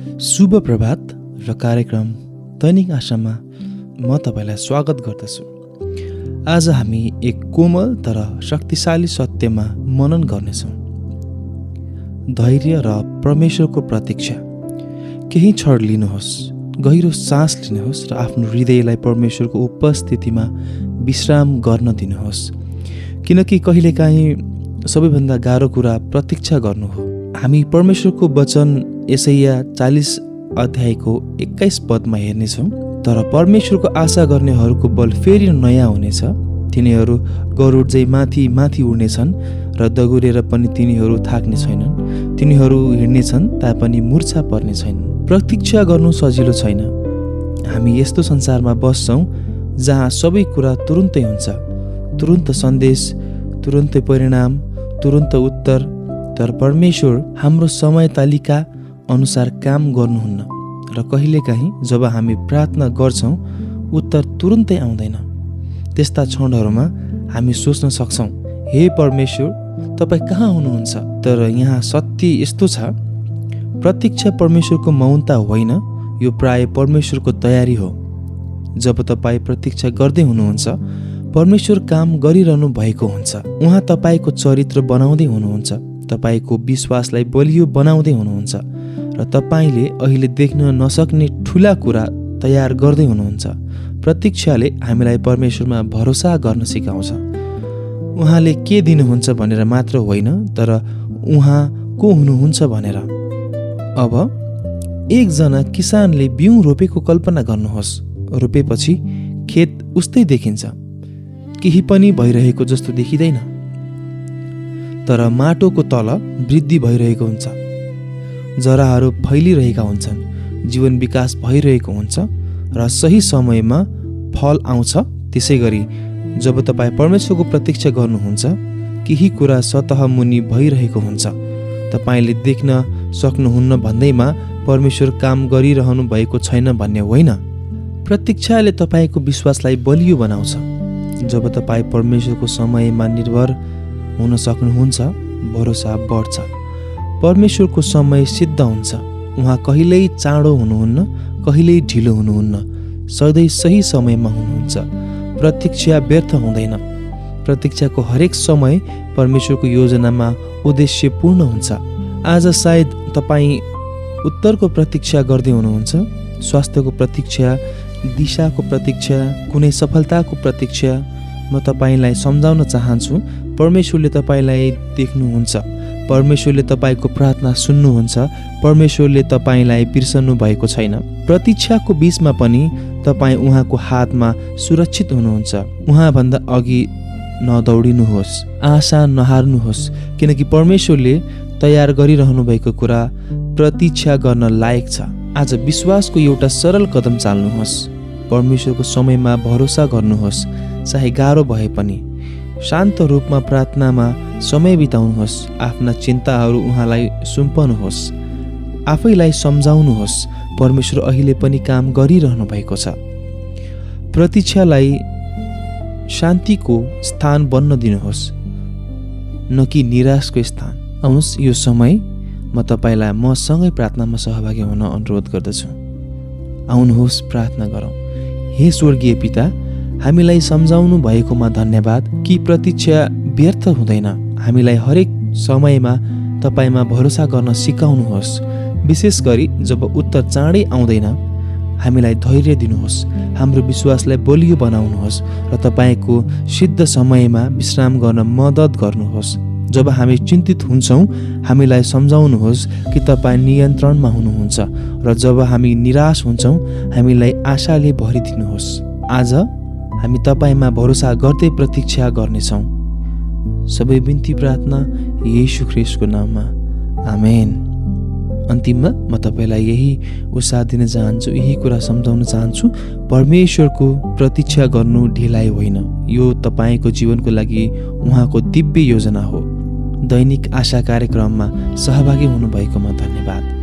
शुभ प्रभात र कार्यक्रम दैनिक आशामा म तपाईँलाई स्वागत गर्दछु। आज हामी एक कोमल तर शक्तिशाली सत्यमा मनन गर्नेछौँ। धैर्य र परमेश्वरको प्रतीक्षा। केही क्षण लिनुहोस्, गहिरो सास लिनुहोस् र आफ्नो हृदयलाई परमेश्वरको उपस्थितिमा विश्राम गर्न दिनुहोस्। किनकि कहिलेकाहीँ सबैभन्दा गाह्रो कुरा प्रतीक्षा गर्नु हो। हामी परमेश्वरको वचन यशाया 40 अध्यायको 21 पदमा हेर्नेछौँ। तर परमेश्वरको आशा गर्नेहरूको बल फेरि नयाँ हुनेछ। तिनीहरू गरुड झैँ माथि माथि उड्नेछन् र दगुरेर पनि तिनीहरू थाक्ने छैनन्। तिनीहरू हिँड्नेछन् तापनि मूर्छा पर्ने छैनन्। प्रतीक्षा गर्नु सजिलो छैन। हामी यस्तो संसारमा बस्छौँ जहाँ सबै कुरा तुरुन्तै हुन्छ। तुरुन्त सन्देश, तुरुन्तै परिणाम, तुरुन्त उत्तर। तर परमेश्वर हाम्रो समय तालिका अनुसार काम गर्नुहुन्न र कहिलेकाहीँ जब हामी प्रार्थना गर्छौँ उत्तर तुरुन्तै आउँदैन। त्यस्ता क्षणहरूमा हामी सोच्न सक्छौँ, हे परमेश्वर, तपाईँ कहाँ हुनुहुन्छ? तर यहाँ सत्य यस्तो छ, प्रतीक्षा परमेश्वरको मौनता होइन, यो प्राय परमेश्वरको तयारी हो। जब तपाईँ प्रतीक्षा गर्दै हुनुहुन्छ, परमेश्वर काम गरिरहनु भएको हुन्छ। उहाँ तपाईँको चरित्र बनाउँदै हुनुहुन्छ, तपाईँको विश्वासलाई बलियो बनाउँदै हुनुहुन्छ र तपाईँले अहिले देख्न नसक्ने ठुला कुरा तयार गर्दै हुनुहुन्छ। प्रतीक्षाले हामीलाई परमेश्वरमा भरोसा गर्न सिकाउँछ। उहाँले के दिनुहुन्छ भनेर मात्र होइन, तर उहाँ को हुनुहुन्छ भनेर। अब एकजना किसानले बिउ रोपेको कल्पना गर्नुहोस्। रोपेपछि खेत उस्तै देखिन्छ, केही पनि भइरहेको जस्तो देखिँदैन। तर माटोको तल वृद्धि भइरहेको हुन्छ, जराहरू फैलिरहेका हुन्छन्, जीवन विकास भइरहेको हुन्छ र सही समयमा फल आउँछ। त्यसै गरी जब तपाईँ परमेश्वरको प्रतीक्षा गर्नुहुन्छ, केही कुरा सतह मुनि भइरहेको हुन्छ। तपाईँले देख्न सक्नुहुन्न भन्दैमा परमेश्वर काम गरिरहनु भएको छैन भन्ने होइन। प्रतीक्षाले तपाईँको विश्वासलाई बलियो बनाउँछ। जब तपाईँ परमेश्वरको समयमा निर्भर हुन सक्नुहुन्छ, भरोसा बढ्छ। परमेश्वरको समय सिद्ध हुन्छ। उहाँ कहिल्यै चाँडो हुनुहुन्न, कहिल्यै ढिलो हुनुहुन्न, सधैँ सही समयमा हुनुहुन्छ। प्रतीक्षा व्यर्थ हुँदैन। प्रतीक्षाको हरेक समय परमेश्वरको योजनामा उद्देश्यपूर्ण हुन्छ। आज सायद तपाईँ उत्तरको प्रतीक्षा गर्दै हुनुहुन्छ, स्वास्थ्यको प्रतीक्षा, दिशाको प्रतीक्षा, कुनै सफलताको प्रतीक्षा। म तपाईँलाई सम्झाउन चाहन्छु, परमेश्वरले तपाईँलाई देख्नुहुन्छ। परमेश्वरले तपाईँको प्रार्थना सुन्नुहुन्छ। परमेश्वरले तपाईँलाई बिर्सनु भएको छैन। प्रतीक्षाको बीचमा पनि तपाईँ उहाँको हातमा सुरक्षित हुनुहुन्छ। उहाँभन्दा अघि नदौडिनुहोस्, आशा नहार्नुहोस्, किनकि परमेश्वरले तयार गरिरहनु भएको कुरा प्रतीक्षा गर्न लायक छ। आज विश्वासको एउटा सरल कदम चाल्नुहोस्। परमेश्वरको समयमा भरोसा गर्नुहोस्, चाहे गाह्रो भए पनि। शान्त रूपमा प्रार्थनामा समय बिताउनुहोस्। आफ्ना चिन्ताहरू उहाँलाई सुम्पनुहोस्। आफैलाई सम्झाउनुहोस्, परमेश्वर अहिले पनि काम गरिरहनु भएको छ। प्रतीक्षालाई शान्तिको स्थान बन्न दिनुहोस्, न कि निराशको स्थान। आउनुहोस्, यो समय म तपाईँलाई मसँगै प्रार्थनामा सहभागी हुन अनुरोध गर्दछु। आउनुहोस्, प्रार्थना गरौँ। हे स्वर्गीय पिता, हामीलाई सम्झाउनु भएकोमा धन्यवाद कि प्रतीक्षा व्यर्थ हुँदैन। हामीलाई हरेक समयमा तपाईँमा भरोसा गर्न सिकाउनुहोस्। विशेष गरी जब उत्तर चाँडै आउँदैन, हामीलाई धैर्य दिनुहोस्। हाम्रो विश्वासलाई बलियो बनाउनुहोस् र तपाईँको सिद्ध समयमा विश्राम गर्न मद्दत गर्नुहोस्। जब हामी चिन्तित हुन्छौँ, हामीलाई सम्झाउनुहोस् कि तपाईँ नियन्त्रणमा हुनुहुन्छ र जब हामी निराश हुन्छौँ, हामीलाई आशाले भरिदिनुहोस्। आज हामी तपाईँमा भरोसा गर्दै प्रतीक्षा गर्नेछौँ। सबै बिन्ती प्रार्थना येशू ख्रीष्टको नाममा, आमेन। अन्तिममा म तपाईँलाई यही उत्साह दिन चाहन्छु, यही कुरा सम्झाउन चाहन्छु, परमेश्वरको प्रतीक्षा गर्नु ढिलाइ होइन। यो तपाईँको जीवनको लागि उहाँको दिव्य योजना हो। दैनिक आशा कार्यक्रममा सहभागी हुनुभएकोमा धन्यवाद।